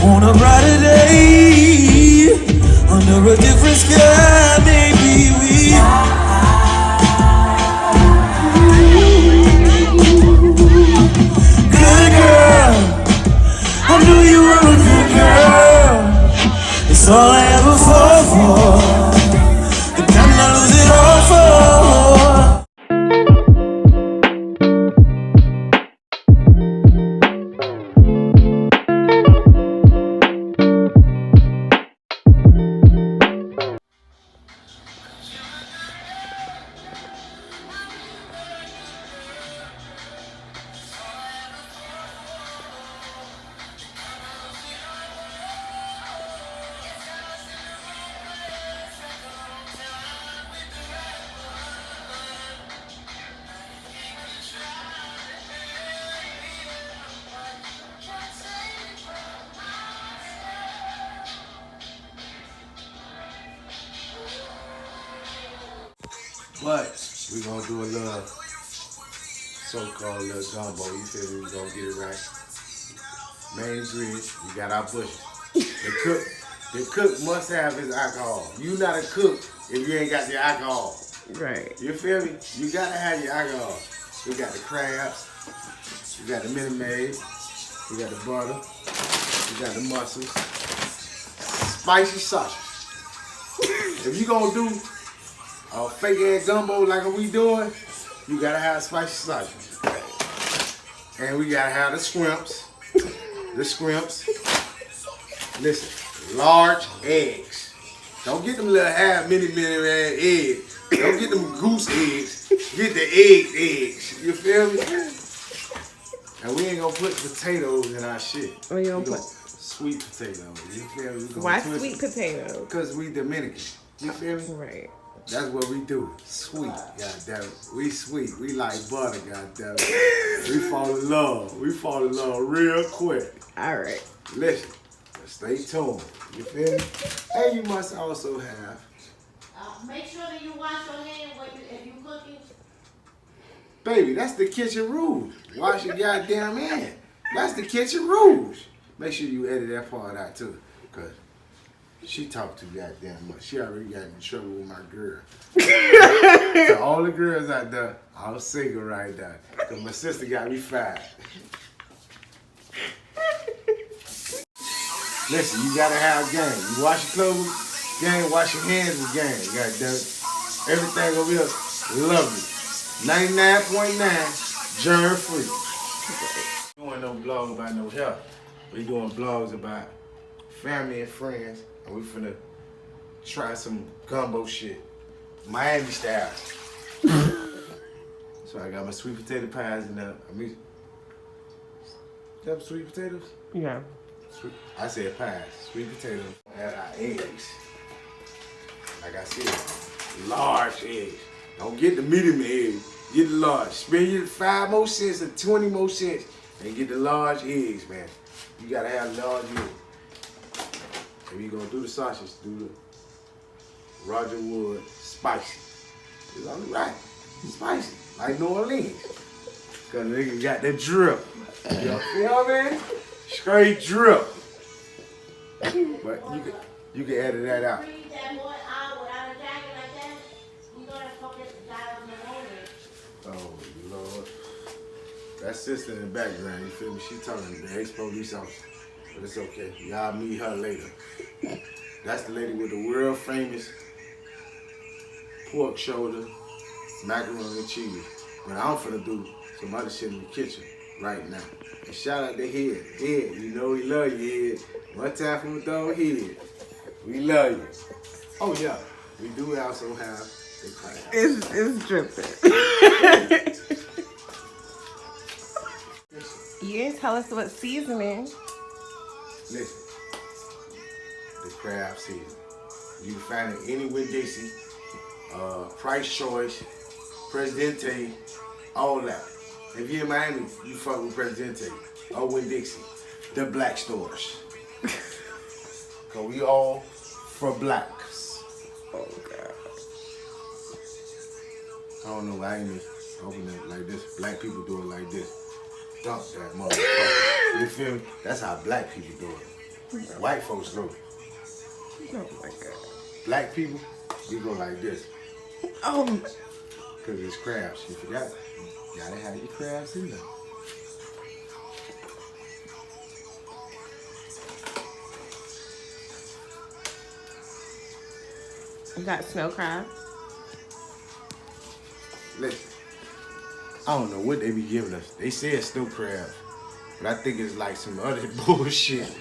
On a brighter day, under a different sky, maybe we. Good girl, I knew you were a good girl. It's all I ever fought for, and I'm not losing all for. But we gonna do a little so-called little gumbo. You feel me? We gonna get it right. Main ingredients, we got our bushes. The cook must have his alcohol. You not a cook if you ain't got your alcohol. Right. You feel me? You gotta have your alcohol. We got the crabs, we got the Minute Maid, we got the butter, we got the mussels, spicy sausage. If you gonna do a fake ass gumbo like we doing, you gotta have spicy sausage. And we gotta have the scrimps. Listen, large eggs. Don't get them little half mini eggs. Don't get them goose eggs. Get the eggs. You feel me? And we ain't gonna put potatoes in our shit. What you gonna put? Sweet potatoes. You feel me? Why sweet potatoes? Because we Dominican. You feel me? Right. That's what we do. Sweet, goddammit. We sweet. We like butter, goddammit. We fall in love. We fall in love real quick. All right. Listen, stay tuned. You feel me? And you must also have. Make sure that you wash your hands if you cooking. Baby, that's the kitchen rules. Wash your goddamn hand. That's the kitchen rules. Make sure you edit that part out too, cause she talked too goddamn much. She already got in trouble with my girl. To all the girls out there, I'm single right now. Cause my sister got me fired. Listen, you gotta have game. You wash your clothes, game. Wash your hands with game. Goddamn it. Everything over here, lovely. 99.9 germ free. We doing no blogs about no health. We doing blogs about family and friends. And we finna try some gumbo shit. Miami style. So I got my sweet potato pies in there. You have sweet potatoes? Yeah. I said pies. Sweet potatoes. Add our eggs. Like I said, large eggs. Don't get the medium eggs. Get the large. Spend your 5 more cents or 20 more cents and get the large eggs, man. You gotta have large eggs. If you're gonna do the sausage, do the Roger Wood spicy. It's only right. Spicy. Like New Orleans. Cause the nigga got that drip. You know what I mean? Straight drip. But you can edit that out. Freeze that boy out without a jacket like that. You gonna fucking die on the morning. Oh Lord. That sister in the background, you feel me? She talking to the ex-police officer. But it's okay. Y'all meet her later. That's the lady with the world famous pork shoulder, macaroni and cheese. But I'm finna do some other shit in the kitchen right now. And shout out to Head. Head, you know we love you, Head. One time from the dog, Head. We love you. Oh yeah, we do also have the crab. It's dripping. You didn't tell us what seasoning. Listen, the crab season. You can find it any Winn-Dixie, Price Choice, Presidente, all that. If you're in Miami, you fuck with Presidente or Winn-Dixie, the black stores. Cause we all for blacks. Oh God. I don't know why I ain't open it like this. Black people do it like this. Dump that motherfucker. You feel me? That's how black people do it. White folks go. Oh my god. Black people, we go like this. Oh, Because it's crabs. You forgot. You gotta have your crabs in there. you got snow crab. Listen, I don't know what they be giving us. They say it's snow crabs, but I think it's like some other bullshit.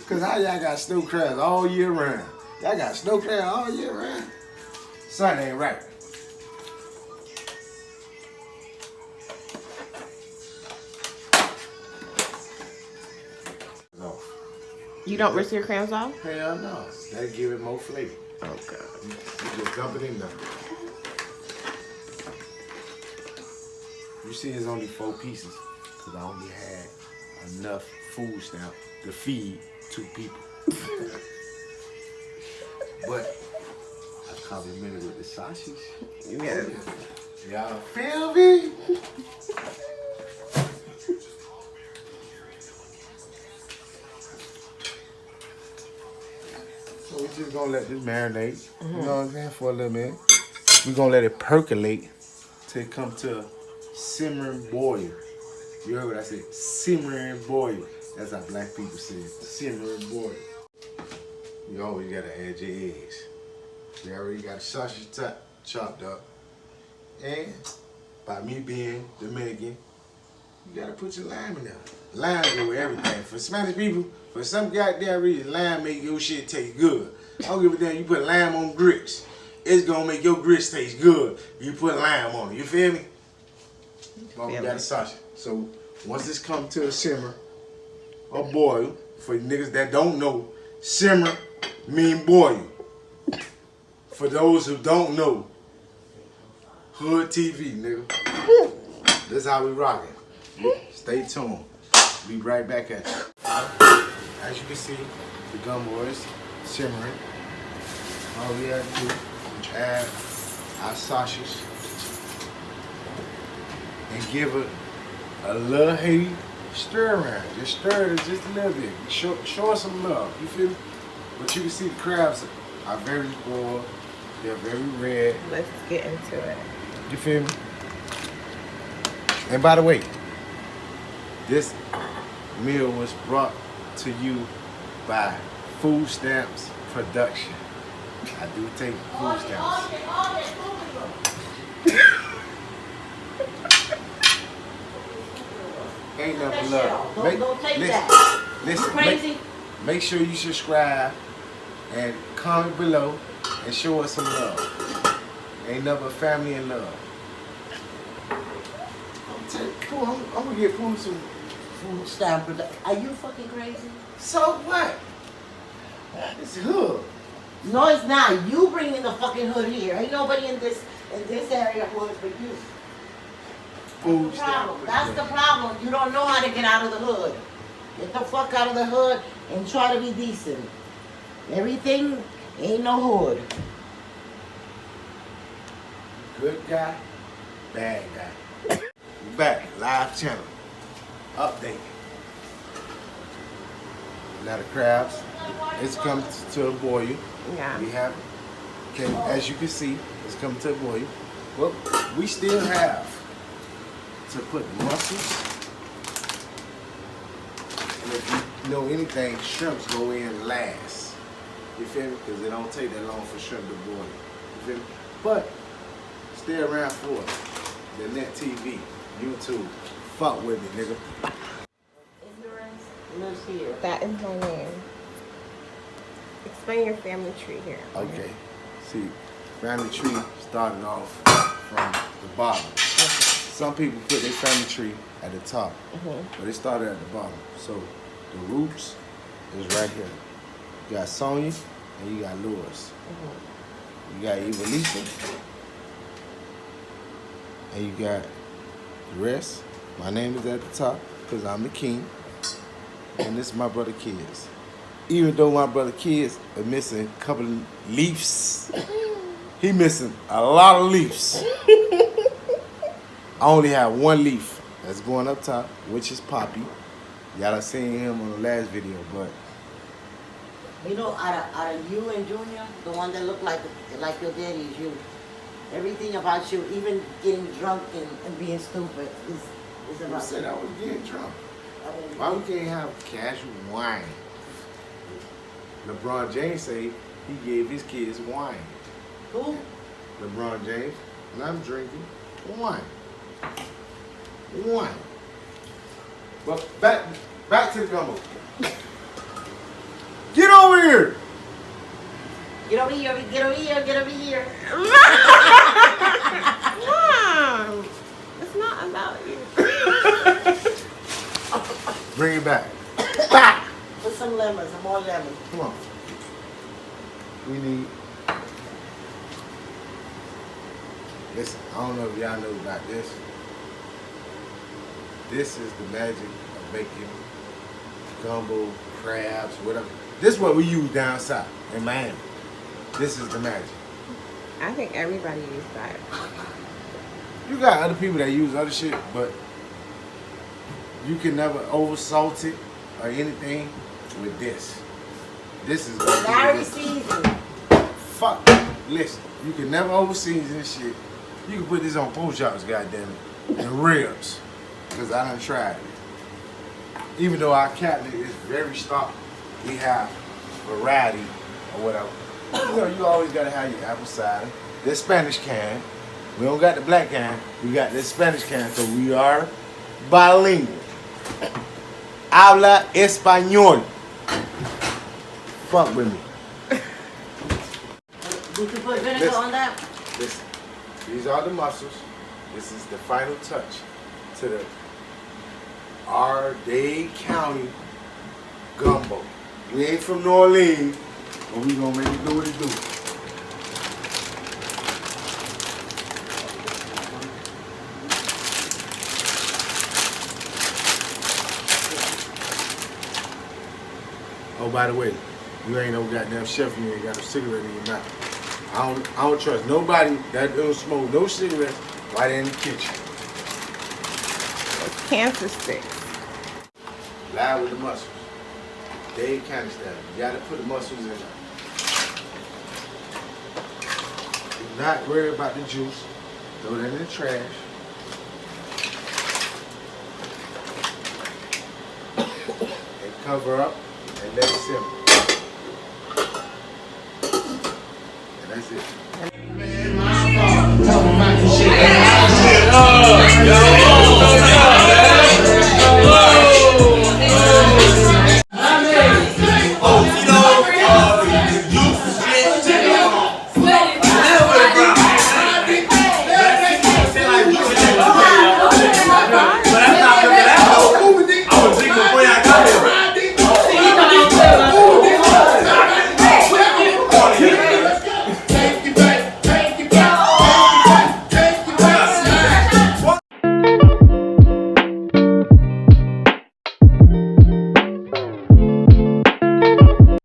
Cause how y'all got snow crabs all year round? Y'all got snow crabs all year round? Something ain't right. No. You don't rinse your crabs off? Hell no. That'll give it more flavor. Oh god. You just dump it in there. You see it's only 4 pieces because I only had enough food stamp to feed 2 people. But I complimented with the sausage. Yes. Y'all feel me? So we just gonna let this marinate, you know what I'm saying, for a little minute. We're gonna let it percolate till it come to a simmering boil. You heard what I said? Simmering boil. That's how black people say it. Simmering boil. You always gotta add your eggs. You already got the sausage chopped up. And by me being Dominican, you gotta put your lime in there. Lime go with everything. For Spanish people, for some goddamn reason, lime make your shit taste good. I don't give a damn, you put lime on grits. It's gonna make your grits taste good. You put lime on it, you feel me? But we got a sausage. So once this come to a simmer or boil, for niggas that don't know, simmer mean boil. For those who don't know, Hood TV, nigga. This how we rockin'. Stay tuned. Be right back at you. As you can see, the gumbo is simmering. All we have to do is add our sausage and give it a little heavy stir around. Just stir it just a little bit. Show us some love. You feel me? But you can see the crabs are very boiled. They're very red. Let's get into it. You feel me? And by the way, this meal was brought to you by Food Stamps Production. I do take food stamps. Ain't nothing love. Don't take that. Listen, You crazy? make sure you subscribe and comment below and show us some love. Ain't nothing but family and love. I'm gonna get food some. Food stamp production. Are you fucking crazy? So what? It's hood. No, it's not. You bringing the fucking hood here. Ain't nobody in this area hood but you. Food That's the stamp problem. That's the production. problem. You don't know how to get out of the hood. Get the fuck out of the hood and try to be decent. Everything ain't no hood. Good guy, bad guy. We back, live channel. Update. Now the crabs, it's come to a boil. Yeah. We have, okay, as you can see, it's coming to a boil. Well, we still have to put mussels. And if you know anything, shrimps go in last. You feel me? Because it don't take that long for shrimp to boil. You feel me? But stay around for it. The Net TV, YouTube. Fuck with me, nigga. Ignorance lives here. That is my name. Explain your family tree here. Okay. See, family tree started off from the bottom. Some people put their family tree at the top, but it started at the bottom. So the roots is right here. You got Sonia and you got Lewis. You got Evelisa and you got the rest. My name is at the top because I'm the king, and this is my brother Kids. Even though my brother Kids are missing a couple of leaves, he missing a lot of leaves. I only have one leaf that's going up top, which is Poppy, Y'all done seen him on the last video, but You know, out of you and Junior, the one that looked like your daddy is you. Everything about you, even getting drunk and being stupid, is I about said you. I was getting drunk. I mean, Why we can't have casual wine? LeBron James say he gave his kids wine. Who? LeBron James, and I'm drinking wine. Wine. But back to the gumbo. Get over here! Get over here, get over here, get over here. Mom, it's not about you. Bring it back. Put some lemons, some more lemons. Come on. We need. Listen, I don't know if y'all know about this. This is the magic of making gumbo, crabs, whatever. This is what we use down south in Miami. This is the magic. I think everybody used that. You got other people that use other shit, but you can never over salt it or anything with this. This is what Larry you do. season. Fuck. Listen, you can never over season this shit. You can put this on pork chops, goddamn it, and ribs, because I done tried it. Even though our cabinet is very stocked, we have variety or whatever. You know, you always gotta have your apple cider, this Spanish can. We don't got the black can, we got this Spanish can, so we are bilingual. Habla español. Fuck with me. Did you put vinegar on that? Listen, these are the mussels. This is the final touch to the our Dade County gumbo. We ain't from New Orleans, but we gonna make it do what it do. Oh, by the way, you ain't no goddamn chef, you ain't got a cigarette in your mouth. I don't trust nobody that don't smoke no cigarettes right in the kitchen. Cancer sticks. Live with the mussels. Dade County style. You gotta put the mussels in there. Do not worry about the juice. Throw that in the trash. And cover up and let it simmer. And that's it.